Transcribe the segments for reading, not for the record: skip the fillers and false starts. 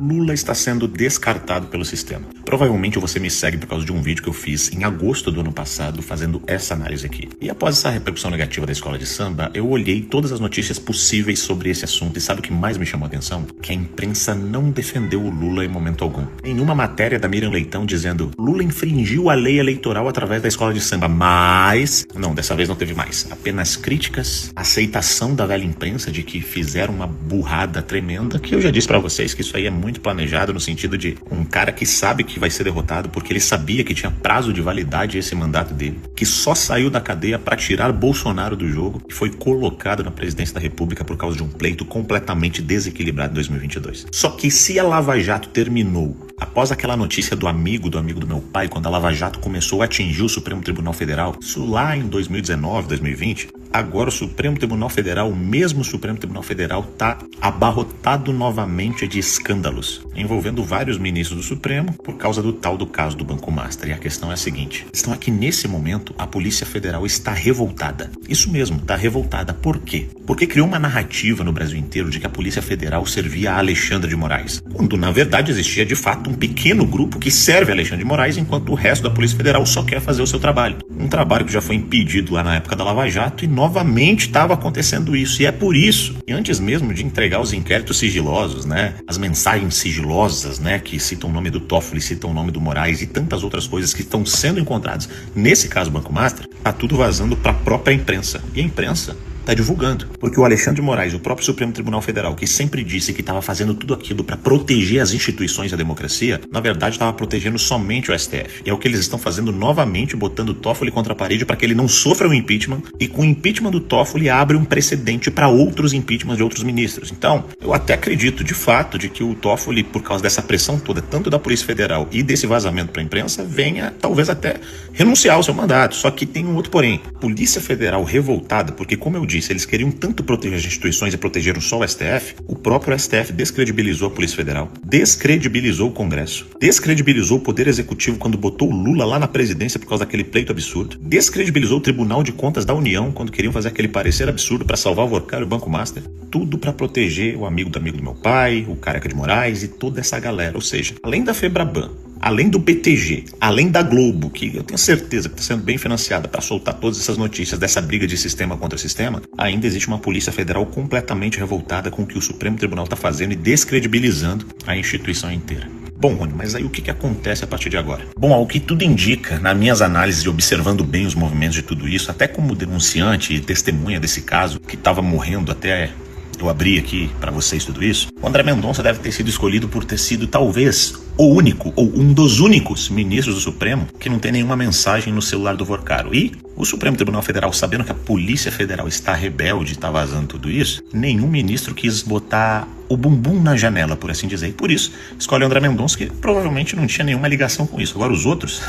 Lula está sendo descartado pelo sistema. Provavelmente você me segue por causa de um vídeo que eu fiz em agosto do ano passado fazendo essa análise aqui. E após essa repercussão negativa da escola de samba, eu olhei todas as notícias possíveis sobre esse assunto e sabe o que mais me chamou a atenção? Que a imprensa não defendeu o Lula em momento algum. Nenhuma matéria da Miriam Leitão dizendo Lula infringiu a lei eleitoral através da escola de samba, mas... Não, dessa vez não teve mais. Apenas críticas, aceitação da velha imprensa de que fizeram uma burrada tremenda, que eu já disse pra vocês que isso aí é muito planejado no sentido de um cara que sabe que vai ser derrotado porque ele sabia que tinha prazo de validade esse mandato dele, que só saiu da cadeia pra tirar Bolsonaro do jogo e foi colocado na presidência da República por causa de um pleito completamente desequilibrado em 2022. Só que se a Lava Jato terminou após aquela notícia do amigo do meu pai, quando a Lava Jato começou a atingir o Supremo Tribunal Federal, isso lá em 2019, 2020, agora o Supremo Tribunal Federal, o mesmo Supremo Tribunal Federal, tá abarrotado novamente de escândalos, envolvendo vários ministros do Supremo por causa do tal do caso do Banco Master. E a questão é a seguinte, estão aqui nesse momento, a Polícia Federal está revoltada. Isso mesmo, está revoltada. Por quê? Porque criou uma narrativa no Brasil inteiro de que a Polícia Federal servia a Alexandre de Moraes, quando na verdade existia de fato um pequeno grupo que serve a Alexandre de Moraes, enquanto o resto da Polícia Federal só quer fazer o seu trabalho. Um trabalho que já foi impedido lá na época da Lava Jato e novamente estava acontecendo isso. E é por isso, e antes mesmo de entregar os inquéritos sigilosos, né, as mensagens sigilosas, né, que citam o nome do Toffoli, citam o nome do Moraes e tantas outras coisas que estão sendo encontradas nesse caso Banco Master, tá tudo vazando para a própria imprensa. E a imprensa está divulgando, porque o Alexandre de Moraes, o próprio Supremo Tribunal Federal, que sempre disse que estava fazendo tudo aquilo para proteger as instituições e a democracia, na verdade estava protegendo somente o STF. E é o que eles estão fazendo novamente, botando o Toffoli contra a parede para que ele não sofra o impeachment, e com o impeachment do Toffoli abre um precedente para outros impeachments de outros ministros. Então, eu até acredito, de fato, de que o Toffoli, por causa dessa pressão toda, tanto da Polícia Federal e desse vazamento para a imprensa, venha talvez até renunciar ao seu mandato. Só que tem um outro porém. Polícia Federal revoltada, porque como eu disse, eles queriam tanto proteger as instituições e protegeram só o STF, o próprio STF descredibilizou a Polícia Federal, descredibilizou o Congresso, descredibilizou o Poder Executivo quando botou o Lula lá na presidência por causa daquele pleito absurdo, descredibilizou o Tribunal de Contas da União quando queriam fazer aquele parecer absurdo para salvar o Vorcar e o Banco Master, tudo para proteger o amigo do meu pai, o Careca de Moraes e toda essa galera. Ou seja, além da Febraban, além do BTG, além da Globo, que eu tenho certeza que está sendo bem financiada para soltar todas essas notícias dessa briga de sistema contra sistema, ainda existe uma Polícia Federal completamente revoltada com o que o Supremo Tribunal está fazendo e descredibilizando a instituição inteira. Bom, Rony, mas aí o que acontece a partir de agora? Bom, ao que tudo indica, nas minhas análises e observando bem os movimentos de tudo isso, até como denunciante e testemunha desse caso, que estava morrendo até eu abri aqui para vocês tudo isso, o André Mendonça deve ter sido escolhido por ter sido talvez o único ou um dos únicos ministros do Supremo que não tem nenhuma mensagem no celular do Vorcaro. E o Supremo Tribunal Federal, sabendo que a Polícia Federal está rebelde e está vazando tudo isso, nenhum ministro quis botar o bumbum na janela, por assim dizer. E por isso, escolhe o André Mendonça, que provavelmente não tinha nenhuma ligação com isso. Agora os outros,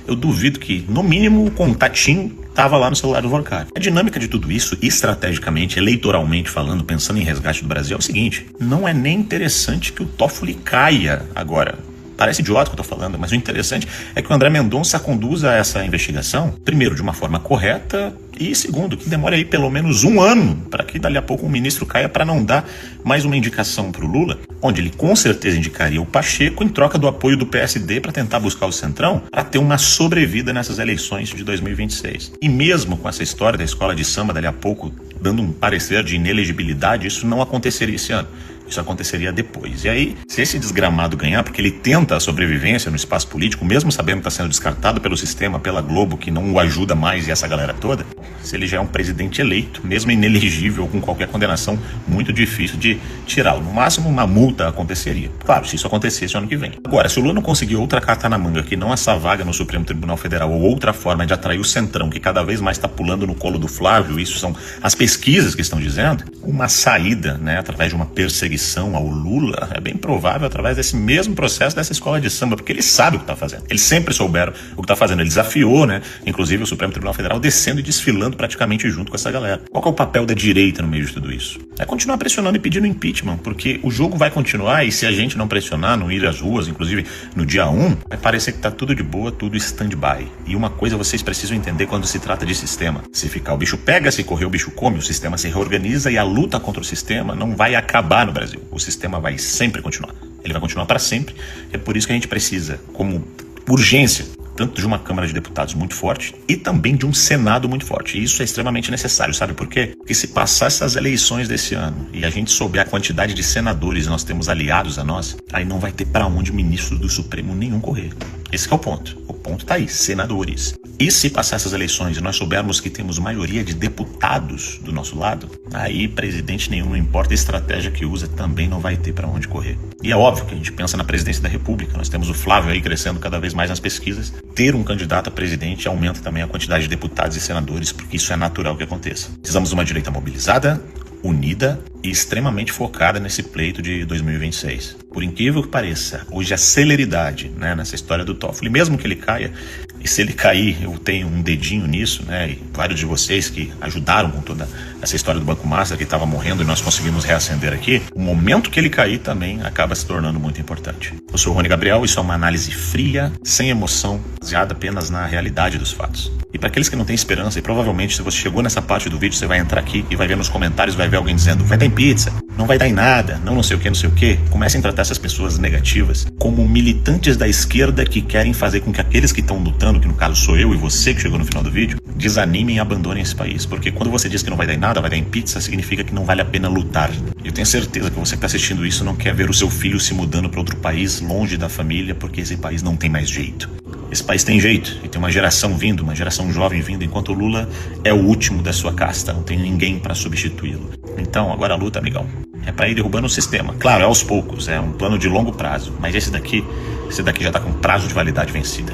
eu duvido que, no mínimo, o contatinho estava lá no celular do Vorcaro. A dinâmica de tudo isso, estrategicamente, eleitoralmente falando, pensando em resgate do Brasil, é o seguinte: não é nem interessante que o Toffoli caia agora. Parece idiota o que eu tô falando, mas o interessante é que o André Mendonça conduza essa investigação, primeiro, de uma forma correta, e segundo, que demore aí pelo menos um ano para que dali a pouco um ministro caia, para não dar mais uma indicação para o Lula, onde ele com certeza indicaria o Pacheco em troca do apoio do PSD para tentar buscar o Centrão, para ter uma sobrevida nessas eleições de 2026. E mesmo com essa história da escola de samba dali a pouco dando um parecer de inelegibilidade, isso não aconteceria esse ano. Isso aconteceria depois. E aí, se esse desgramado ganhar, porque ele tenta a sobrevivência no espaço político, mesmo sabendo que está sendo descartado pelo sistema, pela Globo, que não o ajuda mais, e essa galera toda, se ele já é um presidente eleito, mesmo inelegível, com qualquer condenação, muito difícil de tirá-lo. No máximo, uma multa aconteceria. Claro, se isso acontecesse ano que vem. Agora, se o Lula não conseguir outra carta na manga, que não essa vaga no Supremo Tribunal Federal, ou outra forma de atrair o Centrão, que cada vez mais está pulando no colo do Flávio, isso são as pesquisas que estão dizendo, uma saída, né, através de uma perseguição ao Lula, é bem provável através desse mesmo processo dessa escola de samba, porque ele sabe o que está fazendo. Eles sempre souberam o que está fazendo. Ele desafiou, né, inclusive o Supremo Tribunal Federal, descendo e desfilando praticamente junto com essa galera. Qual que é o papel da direita no meio de tudo isso? É continuar pressionando e pedindo impeachment, porque o jogo vai continuar e se a gente não pressionar, não ir às ruas, inclusive no dia 1, vai parecer que tá tudo de boa, tudo stand-by. E uma coisa vocês precisam entender quando se trata de sistema: se ficar o bicho pega, se correr o bicho come, o sistema se reorganiza e a luta contra o sistema não vai acabar no Brasil. O sistema vai sempre continuar. Ele vai continuar para sempre. É por isso que a gente precisa, como urgência, tanto de uma Câmara de Deputados muito forte e também de um Senado muito forte. E isso é extremamente necessário, sabe por quê? Porque se passar essas eleições desse ano e a gente souber a quantidade de senadores nós temos aliados a nós, aí não vai ter para onde ministro do Supremo nenhum correr. Esse é o ponto. O ponto tá aí, senadores. E se passar essas eleições e nós soubermos que temos maioria de deputados do nosso lado, aí presidente nenhum, não importa a estratégia que usa, também não vai ter para onde correr. E é óbvio que a gente pensa na presidência da República, nós temos o Flávio aí crescendo cada vez mais nas pesquisas. Ter um candidato a presidente aumenta também a quantidade de deputados e senadores, porque isso é natural que aconteça. Precisamos de uma direita mobilizada, unida e extremamente focada nesse pleito de 2026. Por incrível que pareça, hoje a celeridade, né, nessa história do Toffoli, mesmo que ele caia, e se ele cair, eu tenho um dedinho nisso, né, e vários de vocês que ajudaram com toda essa história do Banco Master, que estava morrendo e nós conseguimos reacender aqui, o momento que ele cair também acaba se tornando muito importante. Eu sou o Rony Gabriel, isso é uma análise fria, sem emoção, baseada apenas na realidade dos fatos. E para aqueles que não têm esperança, e provavelmente se você chegou nessa parte do vídeo, você vai entrar aqui e vai ver nos comentários, vai ver alguém dizendo, vai dar em pizza, não vai dar em nada, não sei o que, não sei o que. Comecem a tratar essas pessoas negativas como militantes da esquerda que querem fazer com que aqueles que estão lutando, que no caso sou eu e você que chegou no final do vídeo, desanimem e abandonem esse país. Porque quando você diz que não vai dar em nada, vai dar em pizza, significa que não vale a pena lutar. Eu tenho certeza que você que está assistindo isso não quer ver o seu filho se mudando para outro país, longe da família, porque esse país não tem mais jeito. Esse país tem jeito, e tem uma geração vindo, uma geração jovem vindo, enquanto o Lula é o último da sua casta, não tem ninguém para substituí-lo. Então, agora a luta, amigão, é para ir derrubando o sistema. Claro, é aos poucos, é um plano de longo prazo, mas esse daqui já está com prazo de validade vencida.